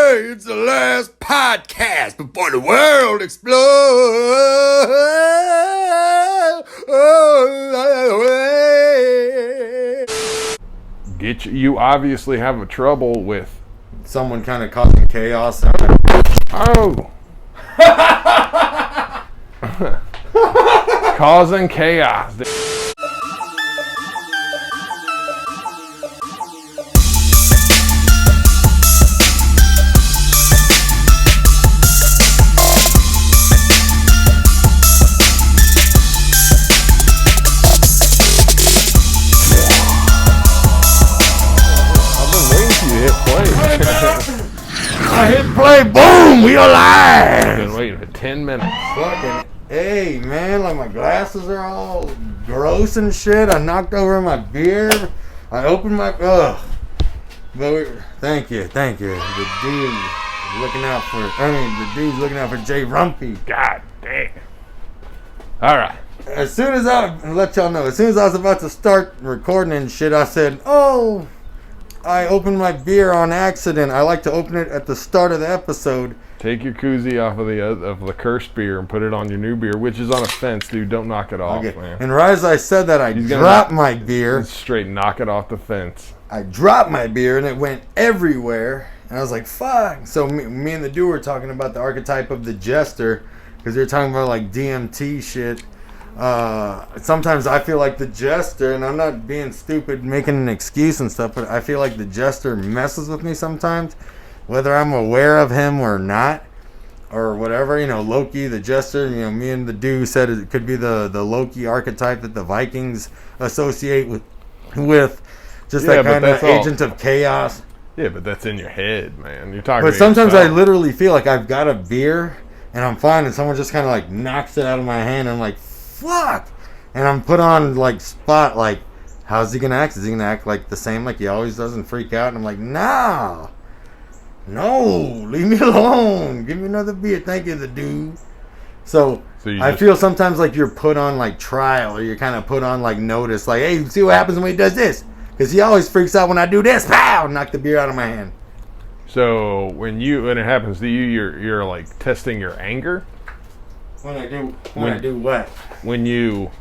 Hey, it's the last podcast before the world explodes. You obviously have a trouble with someone kind of causing chaos. Oh. Causing chaos. I hit play, boom, we alive. I've been waiting for 10 minutes. Fucking, hey man, like my glasses are all gross and shit. I knocked over my beer. I opened my, But thank you. The dude's looking out for J-Rumpy. God damn. Alright. As soon as I was about to start recording and shit, I said, I opened my beer on accident. I like to open it at the start of the episode. Take your koozie off of the cursed beer and put it on your new beer, which is on a fence, dude. Don't knock it off, man. And right as I said that, I dropped my beer. Straight knock it off the fence. I dropped my beer and it went everywhere. And I was like, fuck. So me and the dude were talking about the archetype of the Jester, because they were talking about like DMT shit. Sometimes I feel like the Jester, and I'm not being stupid making an excuse and stuff, but I feel like the Jester messes with me sometimes, whether I'm aware of him or not, or whatever. Loki, the Jester, me and the dude said it could be the Loki archetype that the Vikings associate with just that kind of agent of chaos. Yeah, but that's in your head, man. You're talking. But sometimes I literally feel like I've got a beer and I'm fine, and someone just kind of like knocks it out of my hand, and I'm like, fuck, and I'm put on like spot, like, how's he gonna act? Is he gonna act like the same like he always does and freak out? And I'm like, no, leave me alone, give me another beer, thank you, the dude. So I feel sometimes like you're put on like trial, or you're kind of put on like notice, like, hey, see what happens when he does this, because he always freaks out when I do this. Pow, knock the beer out of my hand. So when it happens to you, you're like testing your anger. When I do what? When you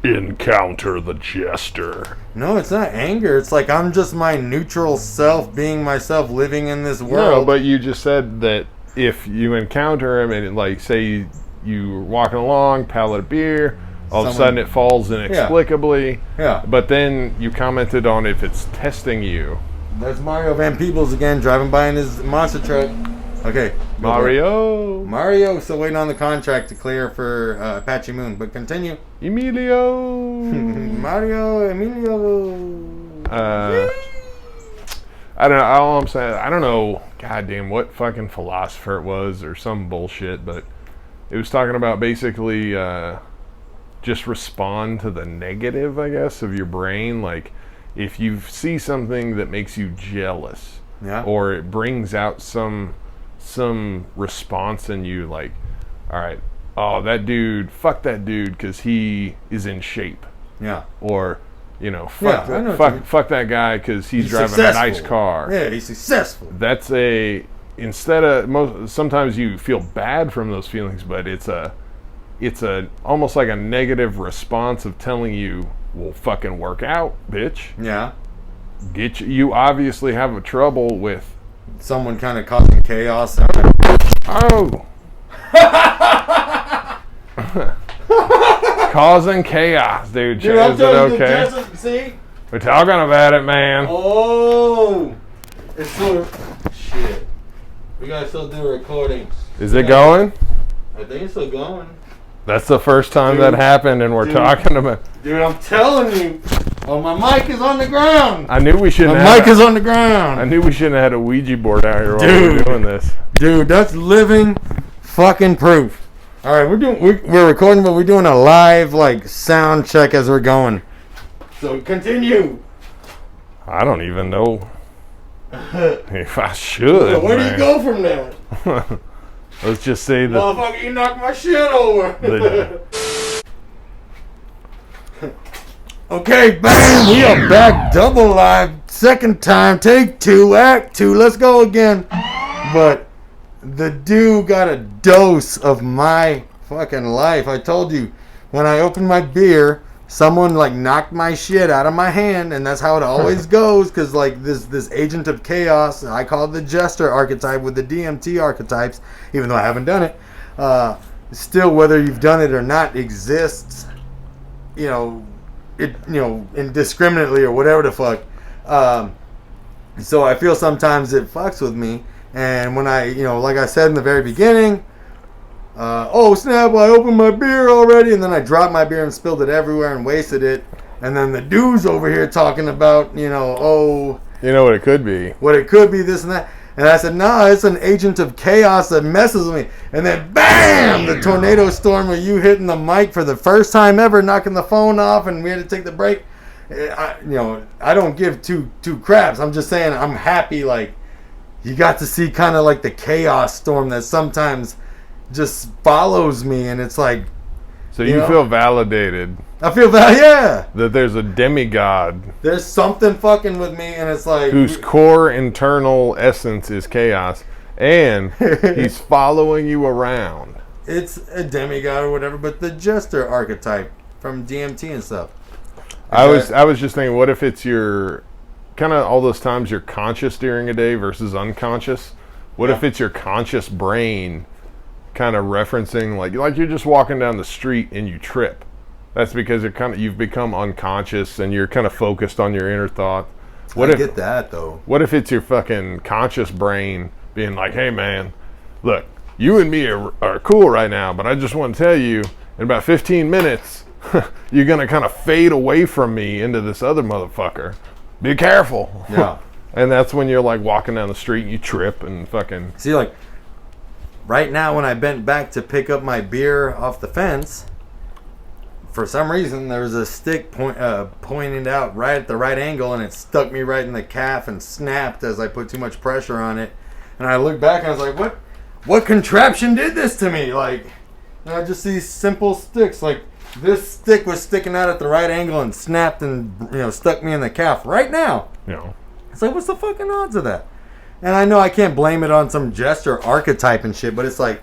encounter the Jester. No, it's not anger. It's like I'm just my neutral self, being myself, living in this world. No, but you just said that if you encounter him and, like, say you're walking along, pallet of beer, all of a sudden it falls inexplicably. Yeah. But then you commented on if it's testing you. There's Mario Van Peebles again, driving by in his monster truck. Okay. Mario still waiting on the contract to clear for Apache Moon, but continue. Emilio. I don't know. All I'm saying, I don't know, goddamn, what fucking philosopher it was or some bullshit, but it was talking about basically just respond to the negative, I guess, of your brain. Like, if you see something that makes you jealous, or it brings out some response in you, like, all right, that dude, fuck that dude because he is in shape, or fuck that guy because he's driving successful. A nice car, he's successful. That's sometimes you feel bad from those feelings, but it's almost like a negative response of telling you, well, fucking work out, bitch. You obviously have a trouble with someone kind of causing chaos. Causing chaos, dude. Is it okay? See? We're talking about it, man. It's so shit. We gotta still do recordings. Is it going? I think it's still going. That's the first time that happened, and we're talking about. Dude, I'm telling you. Oh, my mic is on the ground. I knew we shouldn't. My mic is on the ground. I knew we shouldn't have had a Ouija board out here while we were doing this. Dude, that's living fucking proof. All right, we're recording, but we're doing a live like sound check as we're going. So continue. I don't even know if I should. So where do you go from that? Let's just say that. Motherfucker, you knocked my shit over. Okay, bam, we are back, double live, second time, take two, act two, let's go again. But the dude got a dose of my fucking life. I told you, when I opened my beer, someone like knocked my shit out of my hand, and that's how it always goes. Because like this agent of chaos, I call it the Jester archetype with the DMT archetypes, even though I haven't done it. Still, whether you've done it or not, exists. Indiscriminately or whatever the fuck. So I feel sometimes it fucks with me. And when I, like I said in the very beginning, oh snap, I opened my beer already, and then I dropped my beer and spilled it everywhere and wasted it. And then the dude's over here talking about, oh... You know what it could be. What it could be, this and that. And I said, nah, it's an agent of chaos that messes with me. And then, bam, the tornado storm with you hitting the mic for the first time ever, knocking the phone off, and we had to take the break. I don't give two craps. I'm just saying I'm happy, like, you got to see kind of like the chaos storm that sometimes just follows me, and it's like... So you feel validated. I feel that, yeah. That there's a demigod. There's something fucking with me, and it's like... Whose core internal essence is chaos, and he's following you around. It's a demigod or whatever, but the Jester archetype from DMT and stuff. I was just thinking, what if it's your... Kind of all those times you're conscious during a day versus unconscious? What if it's your conscious brain kind of referencing, like you're just walking down the street and you trip? That's because you've become unconscious and you're kind of focused on your inner thought. I get that, though. What if it's your fucking conscious brain being like, hey, man, look, you and me are cool right now, but I just want to tell you, in about 15 minutes, you're going to kind of fade away from me into this other motherfucker. Be careful. Yeah. And that's when you're like walking down the street and you trip and fucking... See, like, right now when I bent back to pick up my beer off the fence... For some reason, there was a stick pointed out right at the right angle, and it stuck me right in the calf and snapped as I put too much pressure on it. And I looked back and I was like, what contraption did this to me? Like, just these simple sticks. Like, this stick was sticking out at the right angle and snapped and, stuck me in the calf right now. Yeah. It's like, what's the fucking odds of that? And I know I can't blame it on some Jester archetype and shit, but it's like,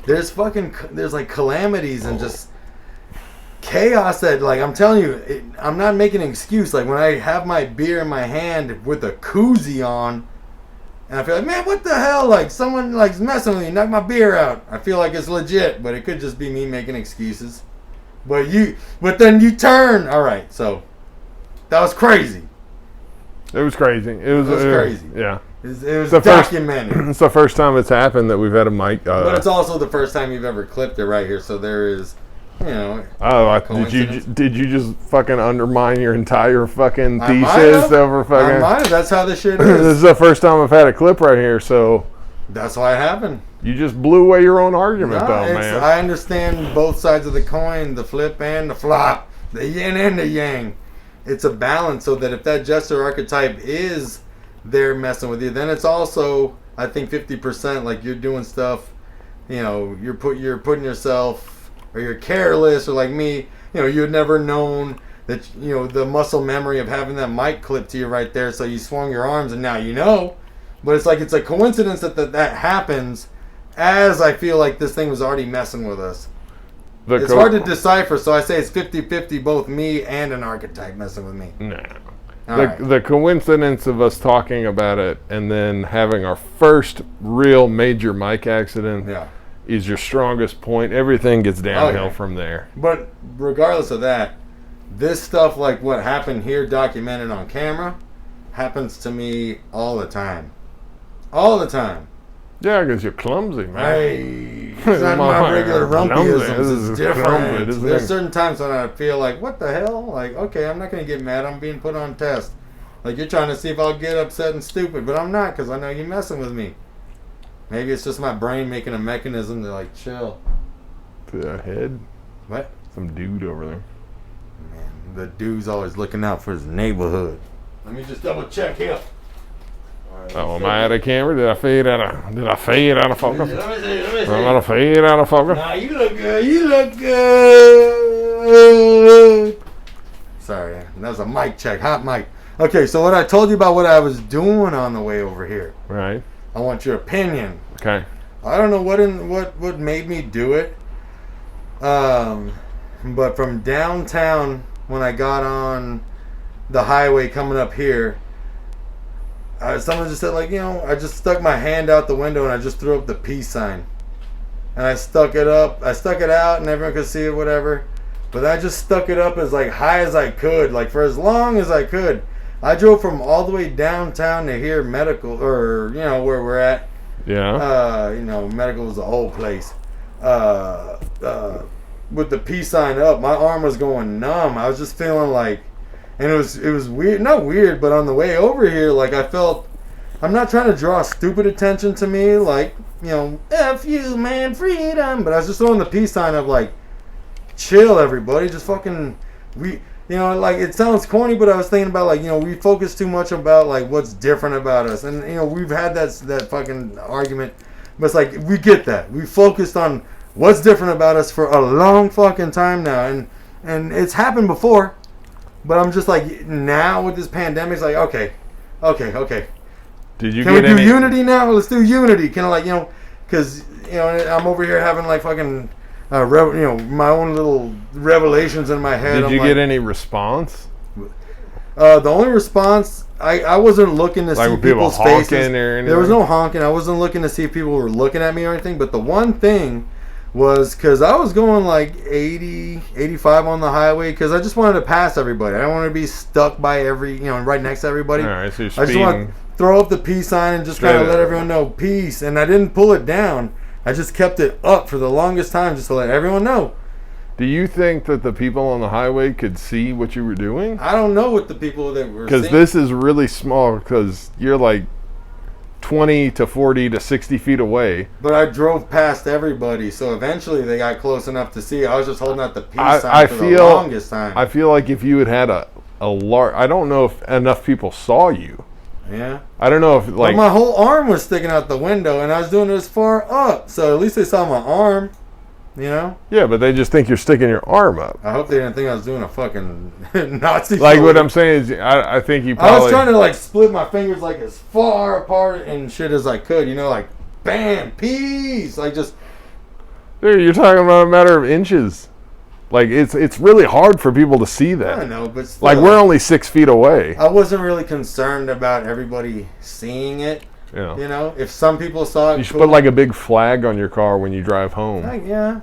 there's like calamities and just... chaos that, like, I'm telling you, I'm not making an excuse. Like, when I have my beer in my hand with a koozie on, and I feel like, man, what the hell? Like, someone, like, messing with me, knock my beer out. I feel like it's legit, but it could just be me making excuses. But then you turn. All right, so that was crazy. It was crazy. It was crazy. Yeah. It was documented. It's the first time it's happened that we've had a mic. But it's also the first time you've ever clipped it right here, so there is... did you just fucking undermine your entire fucking thesis over fucking... I might have. That's how this shit is. This is the first time I've had a clip right here, so... That's why it happened. You just blew away your own argument, man. I understand both sides of the coin, the flip and the flop, the yin and the yang. It's a balance, so that if that Jester archetype is there messing with you, then it's also, I think, 50%, like you're doing stuff, you're putting yourself... or you're careless, or like me, you'd never known that, the muscle memory of having that mic clipped to you right there, so you swung your arms and now you know. But it's like, it's a coincidence that happens as I feel like this thing was already messing with us. It's hard to decipher, so I say it's 50-50, both me and an archetype messing with me. Nah. The coincidence of us talking about it and then having our first real major mic accident is your strongest point. Everything gets downhill from there. But regardless of that, this stuff, like what happened here documented on camera, happens to me all the time. All the time. Yeah, because you're clumsy, man. Hey, it's not my regular rumpyisms. It's different. There's certain times when I feel like, what the hell? Like, okay, I'm not going to get mad. I'm being put on test. Like, you're trying to see if I'll get upset and stupid, but I'm not, because I know you're messing with me. Maybe it's just my brain making a mechanism to, like, chill. The head? What? Some dude over there. Man, the dude's always looking out for his neighborhood. Let me just double check here. Right, am I out of camera? Did I fade out of focus? Let me see. I'm out of fade out of focus. Nah, you look good. Sorry, that was a mic check, hot mic. Okay, so what I told you about what I was doing on the way over here. Right. I want your opinion. Okay. I don't know what made me do it. But from downtown, when I got on the highway coming up here, someone just said, like, you know, I just stuck my hand out the window and I just threw up the peace sign. And I stuck it up. I stuck it out and everyone could see it, whatever. But I just stuck it up as, like, high as I could, like, for as long as I could. I drove from all the way downtown to here, medical, or, you know, where we're at. Yeah. You know, medical is the whole place. With the peace sign up, my arm was going numb. I was just feeling like, and it was weird, not weird, but on the way over here, like, I felt, I'm not trying to draw stupid attention to me, like, you know, F you, man, freedom. But I was just throwing the peace sign up, like, chill, everybody, just fucking, you know, like, it sounds corny, but I was thinking about, like, you know, we focus too much about, like, what's different about us. And, you know, we've had that fucking argument. But it's like, we get that. We focused on what's different about us for a long fucking time now. And it's happened before. But I'm just like, now with this pandemic, it's like, okay. Did you Can get we do any unity now? Let's do unity. Can I, like, you know, because, you know, I'm over here having, like, fucking... you know, my own little revelations in my head. Did you get any response? The only response, I wasn't looking to Like, see were people people's honking faces. or anything? There was no honking. I wasn't looking to see if people were looking at me or anything. But the one thing was, because I was going like 80, 85 on the highway, because I just wanted to pass everybody. I don't want to be stuck by you know, right next to everybody. All right, so you're I just want to throw up the peace sign and just kind of let everyone know peace. And I didn't pull it down. I just kept it up for the longest time just to let everyone know. Do you think that the people on the highway could see what you were doing? I don't know what the people that were seeing. Because this is really small, because you're like 20 to 40 to 60 feet away. But I drove past everybody, so eventually they got close enough to see. I was just holding out the peace sign for the longest time. I feel like if you had a large... I don't know if enough people saw you. Yeah. I don't know if, like... But my whole arm was sticking out the window, and I was doing it as far up. So at least they saw my arm, you know? Yeah, but they just think you're sticking your arm up. I hope they didn't think I was doing a fucking Nazi. Like, what I'm saying is, I think you probably... I was trying to, like, split my fingers, like, as far apart and shit as I could, you know? Like, bam, peace! Like, just... Dude, you're talking about a matter of inches. Like, it's really hard for people to see that. I know, but still, like, we're only 6 feet away. I wasn't really concerned about everybody seeing it. Yeah. You know, if some people saw it, you should put like a big flag on your car when you drive home. Yeah.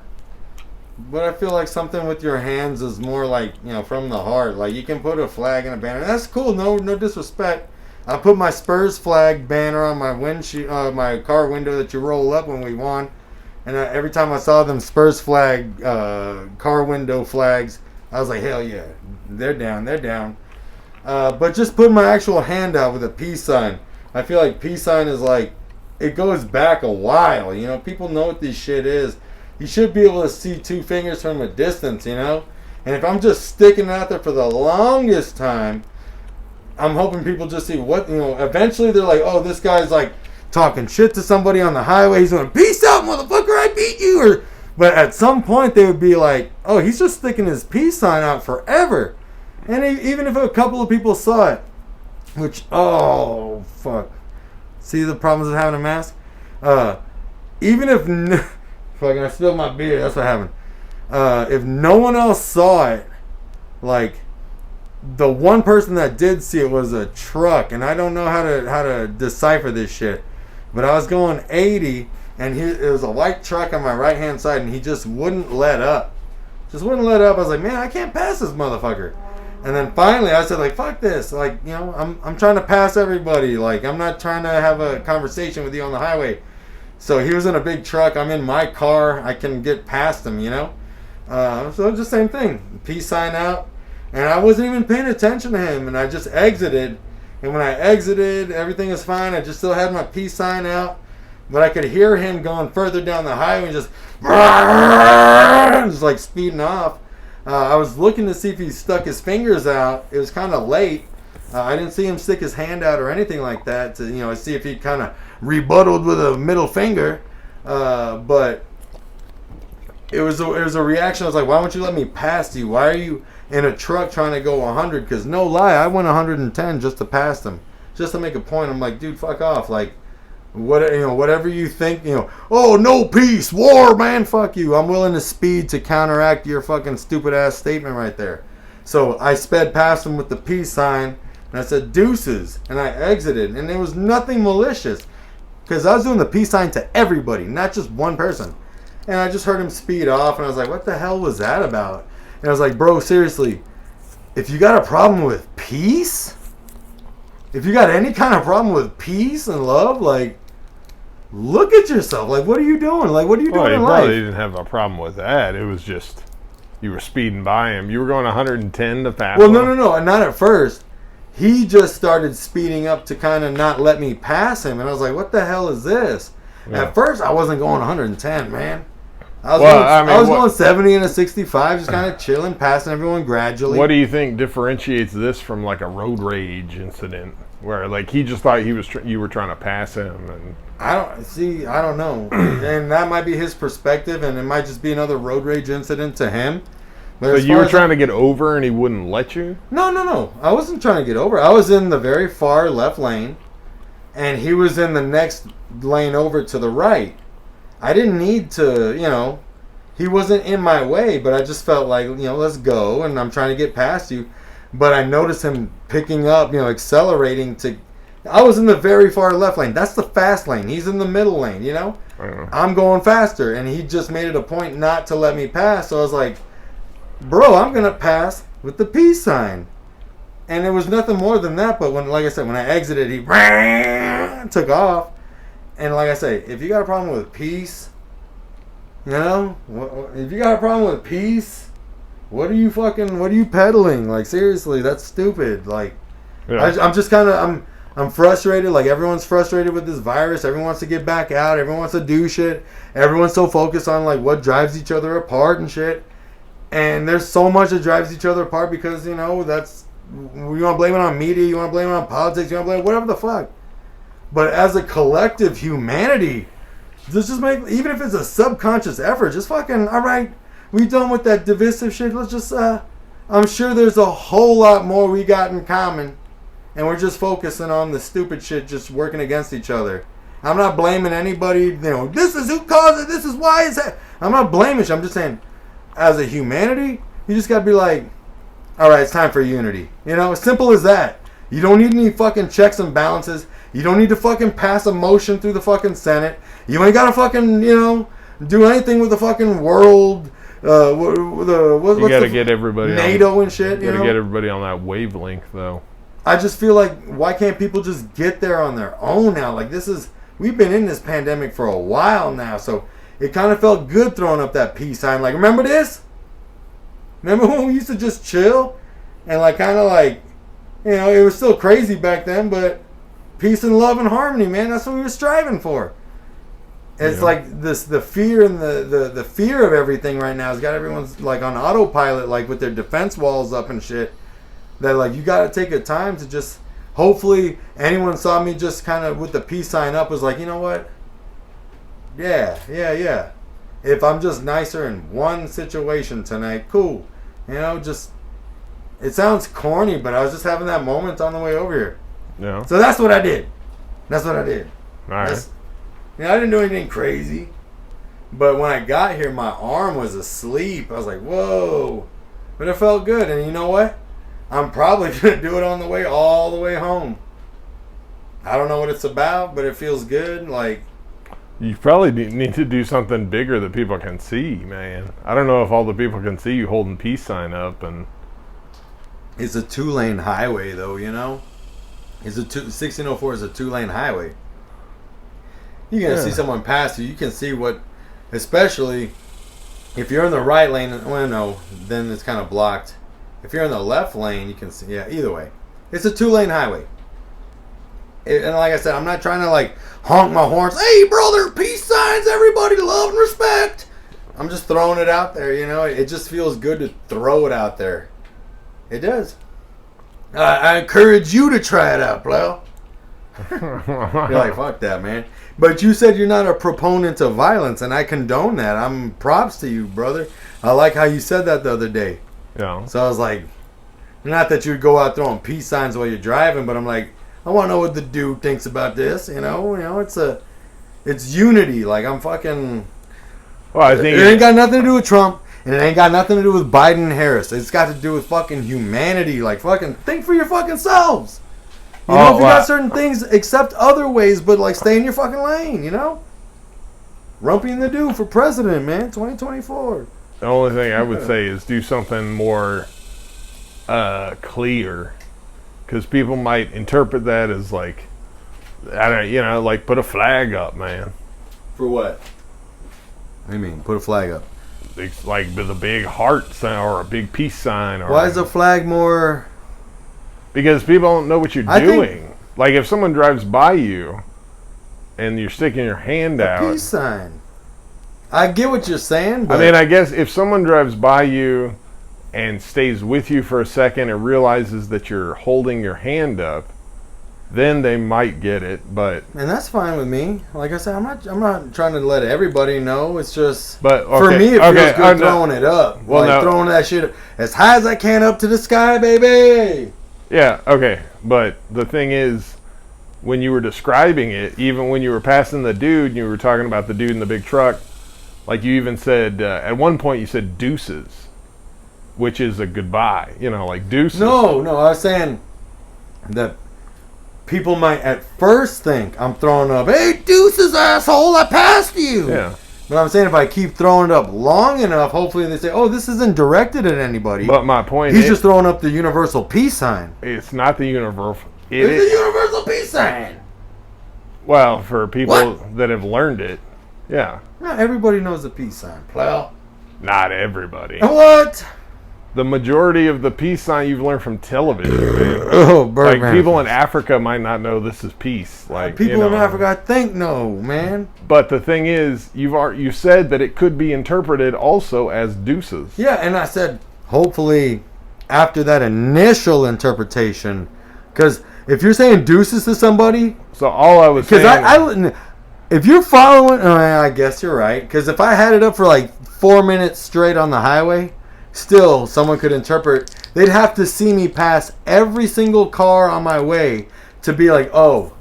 But I feel like something with your hands is more like, you know, from the heart. Like, you can put a flag and a banner. That's cool. No disrespect. I put my Spurs flag banner on my windshield, my car window that you roll up when we won. And every time I saw them Spurs flag, car window flags, I was like, hell yeah, they're down. But just putting my actual hand out with a peace sign, I feel like peace sign is like, it goes back a while, you know? People know what this shit is. You should be able to see two fingers from a distance, you know? And if I'm just sticking it out there for the longest time, I'm hoping people just see what, you know, eventually they're like, oh, this guy's like, talking shit to somebody on the highway. He's going, peace out, motherfucker, I beat you. But at some point, they would be like, oh, he's just sticking his peace sign out forever. And even if a couple of people saw it, which, oh, fuck. See the problems of having a mask? Even if, fucking, I spilled my beer, that's what happened. If no one else saw it, like, the one person that did see it was a truck, and I don't know how to decipher this shit. But I was going 80, and it was a white truck on my right-hand side, and he just wouldn't let up. I was like, man, I can't pass this motherfucker. And then finally, I said, like, fuck this. Like, you know, I'm trying to pass everybody. Like, I'm not trying to have a conversation with you on the highway. So he was in a big truck. I'm in my car. I can get past him, you know? So just same thing. Peace sign out. And I wasn't even paying attention to him, and I just exited. And when I exited, everything was fine. I just still had my peace sign out. But I could hear him going further down the highway, just like speeding off. I was looking to see if he stuck his fingers out. It was kind of late. I didn't see him stick his hand out or anything like that to, you know, see if he kind of rebutted with a middle finger. But it was a reaction. I was like, why won't you let me pass you? Why are you in a truck trying to go 100? Because no lie, I went 110 just to pass them, just to make a point. I'm like, dude, fuck off. Like, whatever you think, oh, no peace, war, man, fuck you. I'm willing to speed to counteract your fucking stupid ass statement right there. So I sped past him with the peace sign, and I said deuces, and I exited, and there was nothing malicious, because I was doing the peace sign to everybody, not just one person. And I just heard him speed off, and I was like, what the hell was that about? And I was like, bro, seriously, if you got a problem with peace, if you got any kind of problem with peace and love, like, look at yourself. Like, what are you doing? Like, what are you doing in life? Well, you probably didn't have a problem with that. It was just you were speeding by him. You were going 110 to fast. Well, no, not at first. He just started speeding up to kind of not let me pass him, and I was like, what the hell is this? Yeah. At first, I wasn't going 110, man. I was going 70 and a 65, just kind of chilling, passing everyone gradually. What do you think differentiates this from like a road rage incident, where like he just thought you were trying to pass him? And I don't know, and that might be his perspective, and it might just be another road rage incident to him. But you were trying to get over, and he wouldn't let you? No. I wasn't trying to get over. I was in the very far left lane, and he was in the next lane over to the right. I didn't need to, he wasn't in my way, but I just felt like, let's go, and I'm trying to get past you. But I noticed him picking up, accelerating to... I was in the very far left lane. That's the fast lane. He's in the middle lane, I'm going faster, and he just made it a point not to let me pass. So I was like, bro, I'm going to pass with the peace sign. And it was nothing more than that, but like I said, when I exited, he took off. And like I say, if you got a problem with peace, if you got a problem with peace, what are you peddling? Like, seriously, that's stupid. Like, yeah. I'm just kind of, I'm frustrated. Like, everyone's frustrated with this virus. Everyone wants to get back out. Everyone wants to do shit. Everyone's so focused on, like, what drives each other apart and shit. And there's so much that drives each other apart because, you want to blame it on media, you want to blame it on politics, you want to blame it, whatever the fuck. But as a collective humanity, just make, even if it's a subconscious effort, just fucking, all right, we done with that divisive shit. Let's just, I'm sure there's a whole lot more we got in common. And we're just focusing on the stupid shit, just working against each other. I'm not blaming anybody, this is who caused it, this is why it's that. I'm not blaming shit. I'm just saying, as a humanity, you just gotta be like, all right, it's time for unity. As simple as that. You don't need any fucking checks and balances. You don't need to fucking pass a motion through the fucking Senate. You ain't gotta fucking, do anything with the fucking world. You gotta get everybody NATO and shit. You gotta get everybody on that wavelength, though. I just feel like, why can't people just get there on their own now? Like, we've been in this pandemic for a while now, so it kind of felt good throwing up that peace sign. Like, remember this? Remember when we used to just chill? And, like, kind of like, it was still crazy back then, but peace and love and harmony, man, that's what we were striving for. It's like the fear and the fear of everything right now has got everyone's, like, on autopilot, like, with their defense walls up and shit. That, like, you got to take a time to just, hopefully anyone saw me just kind of with the peace sign up was like, you know what? Yeah. If I'm just nicer in one situation tonight, cool. It sounds corny, but I was just having that moment on the way over here. Yeah. So that's what I did. All right. I didn't do anything crazy. But when I got here, my arm was asleep. I was like, whoa. But it felt good. And you know what? I'm probably going to do it on the way all the way home. I don't know what it's about, but it feels good. Like, you probably need to do something bigger that people can see, man. I don't know if all the people can see you holding peace sign up. And it's a 2-lane highway, though, 1604 is a 2-lane highway. You're going to see someone pass you. You can see what, especially if you're in the right lane, well, no, then it's kind of blocked. If you're in the left lane, you can see, either way. It's a 2-lane highway. And like I said, I'm not trying to, like, honk my horns. Hey, brother, peace signs, everybody, love and respect. I'm just throwing it out there, It just feels good to throw it out there. It does. I encourage you to try it out, bro. You're like, fuck that, man. But you said you're not a proponent of violence, and I condone that. I'm props to you, brother. I like how you said that the other day. Yeah. So I was like, not that you'd go out throwing peace signs while you're driving, but I'm like, I want to know what the dude thinks about this. You know, it's unity. Like I'm fucking. Well, I think it ain't got nothing to do with Trump, and it ain't got nothing to do with Biden and Harris. It's got to do with fucking humanity. Like fucking think for your fucking selves. You know, if you got certain things, accept other ways, but like stay in your fucking lane. You know. Rumpy and the dude for president, man. 2024. The only thing I would say is do something more clear, because people might interpret that as like, I don't, like put a flag up, man. For what? What do you mean? Put a flag up? It's like with a big heart sign or a big peace sign. Or why is a flag more? Because people don't know what you're doing. Like if someone drives by you and you're sticking your hand out. Peace sign. I get what you're saying, but I mean, I guess if someone drives by you and stays with you for a second and realizes that you're holding your hand up, then they might get it. But and that's fine with me. Like I said, I'm not trying to let everybody know. It's just but okay, for me, it feels good throwing it up. Well, like throwing that shit as high as I can up to the sky, baby. Yeah, okay. But the thing is, when you were describing it, even when you were passing the dude, and you were talking about the dude in the big truck, like you even said, at one point you said deuces, which is a goodbye, like deuces. No, I was saying that people might at first think I'm throwing up, hey, deuces, asshole, I passed you. Yeah. But I'm saying if I keep throwing it up long enough, hopefully they say, oh, this isn't directed at anybody. But my point He's just throwing up the universal peace sign. It's not the universal. It's the universal peace sign. Well, for people that have learned it, yeah. Not everybody knows the peace sign, pal. Not everybody. What? The majority of the peace sign you've learned from television, man. Oh, Birdman. Like people in Africa might not know this is peace. Like people in Africa, I think, no, man. But the thing is, you said that it could be interpreted also as deuces. Yeah, and I said hopefully after that initial interpretation, because if you're saying deuces to somebody, so all I was saying, because if you're following, I guess you're right. Because if I had it up for like 4 minutes straight on the highway, still someone could interpret. They'd have to see me pass every single car on my way to be like, oh,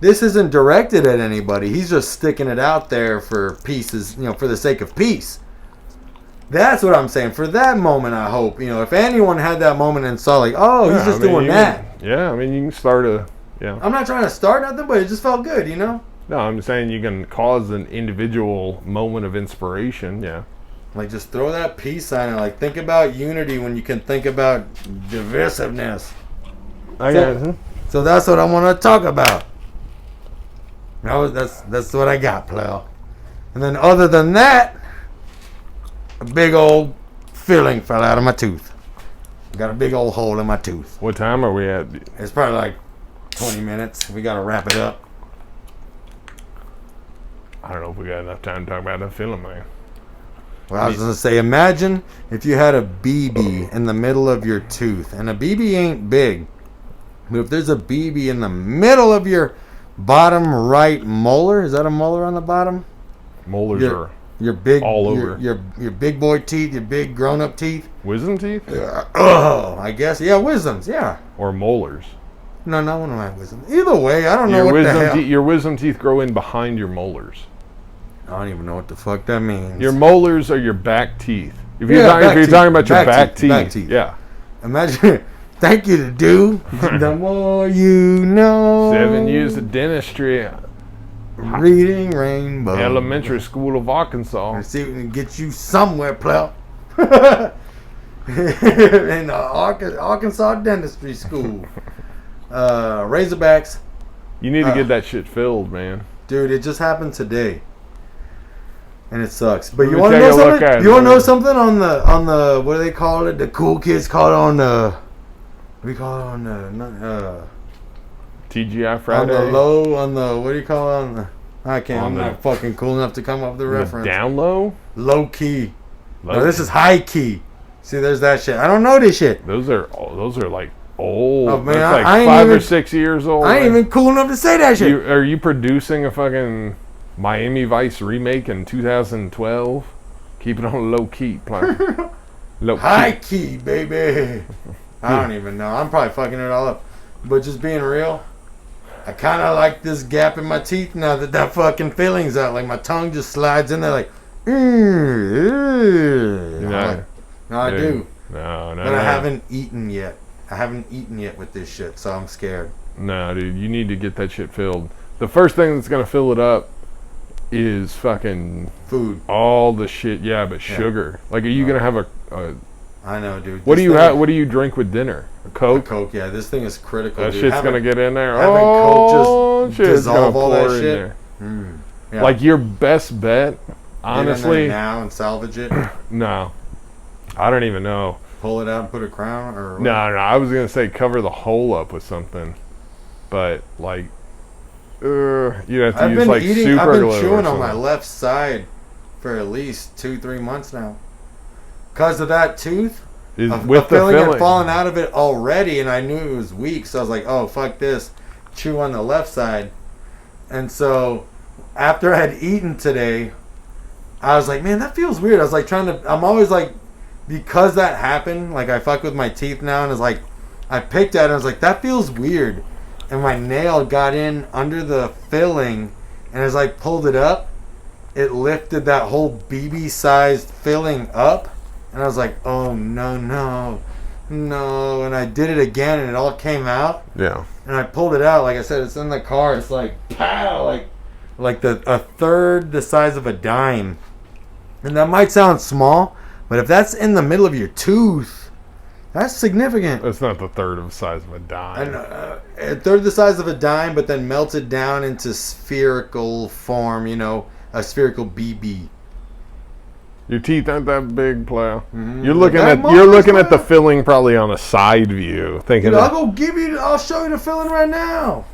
this isn't directed at anybody. He's just sticking it out there for pieces, for the sake of peace. That's what I'm saying. For that moment, I hope, if anyone had that moment and saw like, oh, he's just doing that. Yeah, I mean, you can start I'm not trying to start nothing, but it just felt good, No, I'm saying you can cause an individual moment of inspiration, yeah. Like, just throw that peace sign and, like, think about unity when you can think about divisiveness. So that's what I want to talk about. That's what I got, pal. And then other than that, a big old filling fell out of my tooth. Got a big old hole in my tooth. What time are we at? It's probably like 20 minutes. We got to wrap it up. I don't know if we got enough time to talk about that filling, man. Well, I was going to say, imagine if you had a BB in the middle of your tooth. And a BB ain't big. But if there's a BB in the middle of your bottom right molar, is that a molar on the bottom? Molars are your big all over. Your big boy teeth, your big grown-up teeth. Wisdom teeth? I guess. Yeah, wisdoms, yeah. Or molars. No, not one of my wisdoms. Either way, I don't know what the hell. Your wisdom teeth grow in behind your molars. I don't even know what the fuck that means. Your molars are your back teeth. If you're talking about your back teeth. Yeah. Imagine. Thank you to do. The more you know. 7 years of dentistry. Reading Rainbow. Elementary School of Arkansas. Let's see if we can get you somewhere, pal. In the Arkansas Dentistry School. Razorbacks. You need to get that shit filled, man. Dude, it just happened today. And it sucks. But you want to know something? You want to know something on the what do they call it? The cool kids call it on the TGI Friday. On the what do you call it? I'm not fucking cool enough to come up with the reference. Down low? Low key. No, this is high key. See, there's that shit. I don't know this shit. Those are like old. Oh, man, that's like I ain't 5 even, or 6 years old. I ain't even cool enough to say that shit. Are you producing a fucking Miami Vice remake in 2012? Keep it on low key. High key, baby. I don't even know. I'm probably fucking it all up. But just being real, I kind of like this gap in my teeth now that fucking filling's out. Like my tongue just slides in there like, no, I do. No. But I haven't eaten yet. I haven't eaten yet with this shit, so I'm scared. No, dude, you need to get that shit filled. The first thing that's gonna fill it up is fucking food. All the shit, but sugar. Like, are you gonna have a I know, dude. What do you have? What do you drink with dinner? A Coke? A Coke, yeah. This thing is critical. That dude. shit's gonna get in there. Coke just dissolve all that in shit. there. Yeah. Like your best bet, honestly. Get now and salvage it. No, I don't even know. Pull it out and put a crown, or what? No. I was gonna say cover the hole up with something, but like, you have to use like super glue. I've been chewing on my left side for at least 2-3 months now. Because of that tooth, with the filling had fallen out of it already, and I knew it was weak, so I was like, oh, fuck this. Chew on the left side. And so, after I had eaten today, I was like, man, that feels weird. I was like I'm always like, because that happened, like I fuck with my teeth now, and it's like, I picked at it, and I was like, that feels weird. And my nail got in under the filling, and as I pulled it up, it lifted that whole BB-sized filling up. And I was like, oh, no. And I did it again, and it all came out. Yeah. And I pulled it out. Like I said, it's in the car. It's like, pow, like a third the size of a dime. And that might sound small, but if that's in the middle of your tooth, that's significant. That's not the third of the size of a dime. And, a third the size of a dime, but then melted down into spherical form, a spherical BB. Your teeth aren't that big, player. Mm-hmm. You're looking at the filling probably on a side view, thinking. Dude, I'll show you the filling right now.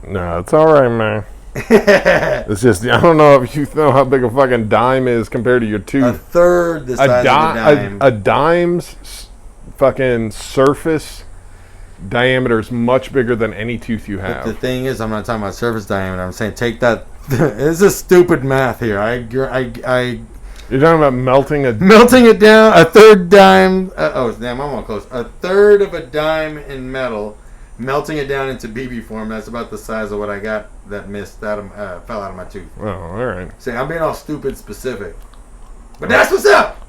No, it's all right, man. It's just I don't know if you know how big a fucking dime is compared to your tooth. A third the size of a dime. A dime's fucking surface diameter is much bigger than any tooth you have. But the thing is, I'm not talking about surface diameter. I'm saying take that. This is stupid math here. You're talking about melting it down, a third dime. I'm almost close. A third of a dime in metal, melting it down into BB form. That's about the size of what I got that fell out of my tooth. Oh, all right. See, I'm being all stupid specific, but that's what's up.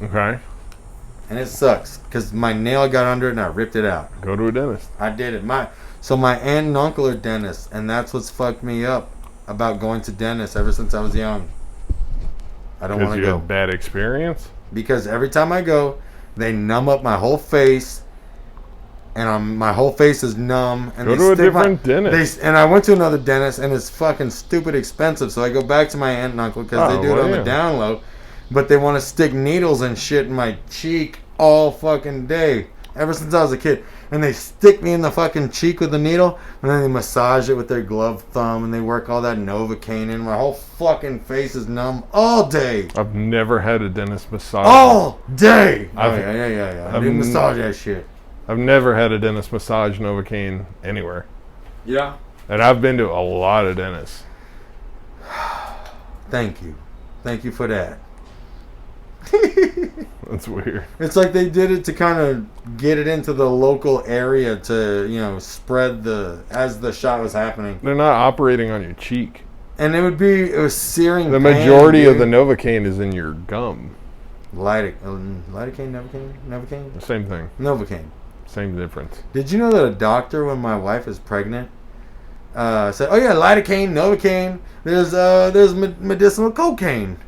Okay. And it sucks because my nail got under it and I ripped it out. Go to a dentist. I did it. My aunt and uncle are dentists, and that's what's fucked me up about going to dentists ever since I was young. I don't want to go. Because you had bad experience? Because every time I go, they numb up my whole face, and my whole face is numb. And go to a different dentist. And I went to another dentist, and it's fucking stupid expensive. So I go back to my aunt and uncle because they do it on the down low, but they want to stick needles and shit in my cheek all fucking day. Ever since I was a kid. And they stick me in the fucking cheek with the needle, and then they massage it with their gloved thumb, and they work all that Novocaine in. My whole fucking face is numb all day. I've never had a dentist massage. All day! Yeah. I do massage that shit. I've never had a dentist massage Novocaine anywhere. Yeah. And I've been to a lot of dentists. Thank you. Thank you for that. That's weird. It's like they did it to kind of get it into the local area to, spread as the shot was happening. They're not operating on your cheek. And it was searing the pain, majority of the Novocaine is in your gum. Lidocaine, Novocaine? Same thing. Novocaine. Same difference. Did you know that a doctor, when my wife is pregnant, said, oh yeah, lidocaine, Novocaine, there's medicinal cocaine.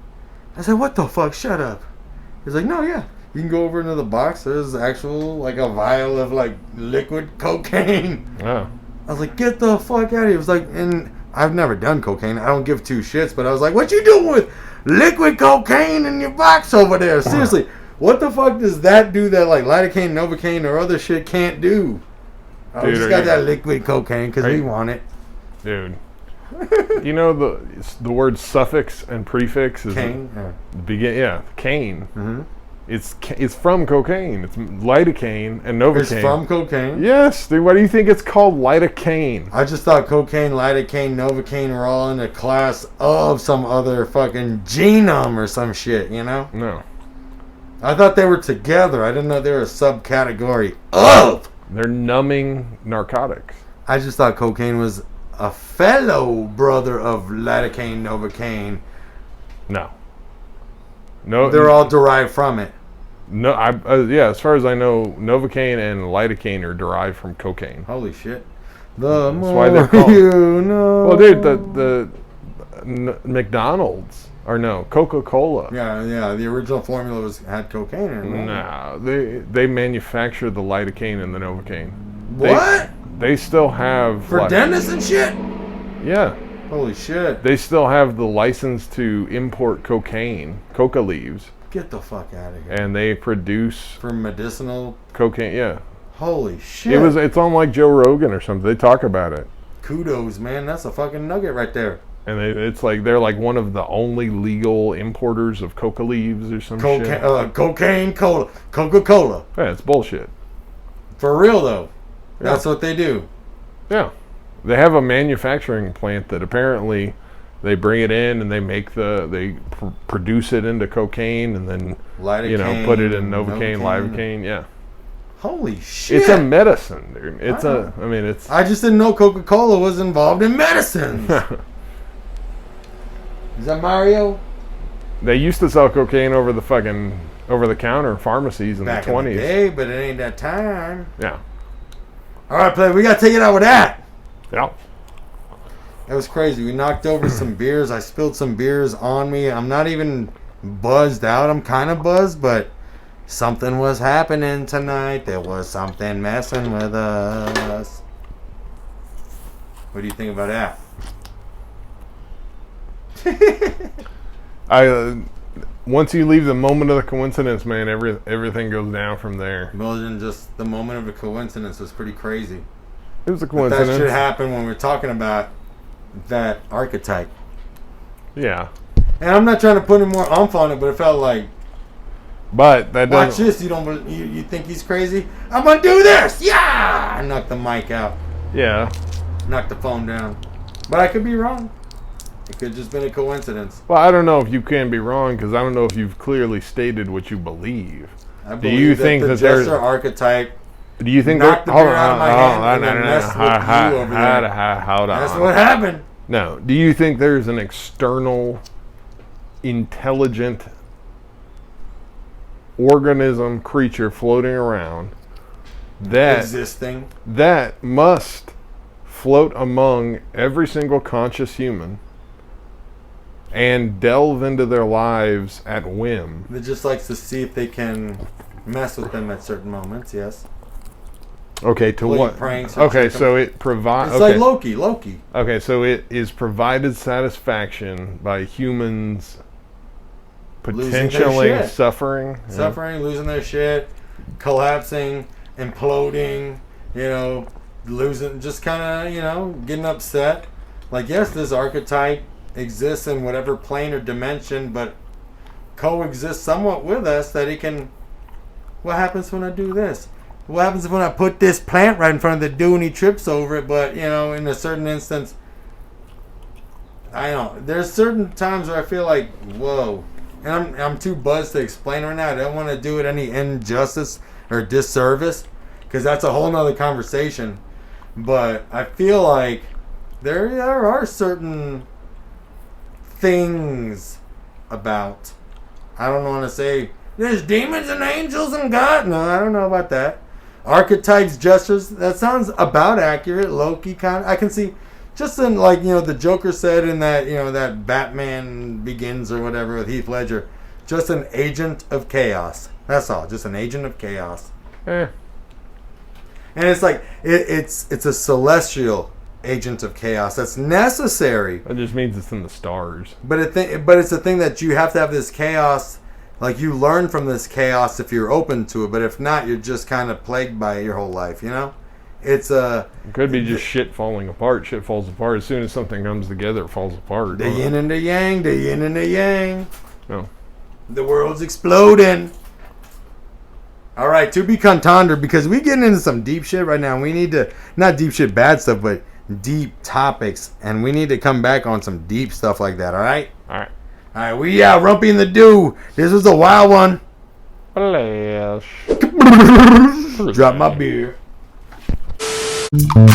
I said, what the fuck? Shut up. He's like, no, yeah. You can go over into the box. There's actual, a vial of, liquid cocaine. Oh. I was like, get the fuck out of here. It was like, and I've never done cocaine. I don't give two shits. But I was like, what you doing with liquid cocaine in your box over there? Seriously, what the fuck does that do that, lidocaine, Novocaine, or other shit can't do? I just got that liquid cocaine because we want it. Dude. You know the word suffix and prefix is cane. Cane. Mm-hmm. It's from cocaine. It's lidocaine and Novocaine. It's from cocaine. Yes, dude. Why do you think it's called lidocaine? I just thought cocaine, lidocaine, Novocaine were all in a class of some other fucking genome or some shit. No. I thought they were together. I didn't know they were a subcategory of. They're numbing narcotics. I just thought cocaine was a fellow brother of lidocaine, novocaine. No. They're all derived from it. No, yeah, as far as I know, Novocaine and lidocaine are derived from cocaine. Holy shit. The That's more why they're called. you know. Well, dude, the McDonald's, or no, Coca-Cola. Yeah, the original formula had cocaine in it. No, they manufacture the lidocaine and the Novocaine. What? They still have... For dentists and shit? Yeah. Holy shit. They still have the license to import cocaine, coca leaves. Get the fuck out of here. And they produce... For medicinal... Cocaine, yeah. Holy shit. It's on like Joe Rogan or something. They talk about it. Kudos, man. That's a fucking nugget right there. And it's like they're like one of the only legal importers of coca leaves or some shit. Cocaine cola. Coca-Cola. Yeah, it's bullshit. For real, though. Yeah. That's what they do. Yeah. They have a manufacturing plant that apparently they bring it in and they make produce it into cocaine and then, Lidocaine, put it in Novocaine, lidocaine. Yeah. Holy shit. It's a medicine, dude. I just didn't know Coca-Cola was involved in medicines. Is that Mario? They used to sell cocaine over the counter pharmacies in Back the 20s. in the day, but it ain't that time. Yeah. All right, play. We got to take it out with that. Yeah. That was crazy. We knocked over some beers. I spilled some beers on me. I'm not even buzzed out. I'm kind of buzzed, but something was happening tonight. There was something messing with us. What do you think about that? Once you leave the moment of the coincidence, man, everything goes down from there. More than just the moment of a coincidence was pretty crazy. It was a coincidence. But that should happen when we're talking about that archetype. Yeah. And I'm not trying to put any more oomph on it, but it felt like. But that watch this. You think he's crazy? I'm gonna do this. Yeah. I knocked the mic out. Yeah. Knocked the phone down. But I could be wrong. It could have just been a coincidence. Well, I don't know if you can be wrong because I don't know if you've clearly stated what you believe. I believe the Jester archetype. Do you think knocked the beer out of my hand and then messed with you over there? Hold on. That's what happened. No. Do you think there's an external, intelligent organism, creature floating around that must float among every single conscious human and delve into their lives at whim? That just likes to see if they can mess with them at certain moments, yes. Okay, to what? Pranks okay, so it provides... It's like Loki. Okay, so it is provided satisfaction by humans potentially suffering. Losing their shit, collapsing, imploding, losing, just kind of, getting upset. Like, yes, this archetype exists in whatever plane or dimension, but coexists somewhat with us that he can... What happens when I do this? What happens when I put this plant right in front of the dude and he trips over it? But, in a certain instance, I don't know. There's certain times where I feel like, whoa. And I'm too buzzed to explain right now. I don't want to do it any injustice or disservice because that's a whole nother conversation. But I feel like there are certain things about, I don't want to say there's demons and angels and God. No, I don't know about that. Archetypes, gestures, that sounds about accurate. Loki kind of, I can see, just in like, the Joker said in that, that Batman Begins or whatever with Heath Ledger, just an agent of chaos. That's all, just an agent of chaos. And it's like, it's a celestial agent of chaos that's necessary. That just means it's in the stars. But it's a thing that you have to have this chaos. Like, you learn from this chaos if you're open to it, but if not, you're just kind of plagued by it your whole life, It's It could be just shit falling apart. Shit falls apart. As soon as something comes together, it falls apart. The yin and the yang, the yin and the yang. No. The world's exploding. All right, to be contender, because we getting into some deep shit right now. We need to, not deep shit, bad stuff, but deep topics, and we need to come back on some deep stuff like that, all right? All right. All right, we out, Rumpy and the Dew. This was a wild one. Bless. Drop my beer. Bye.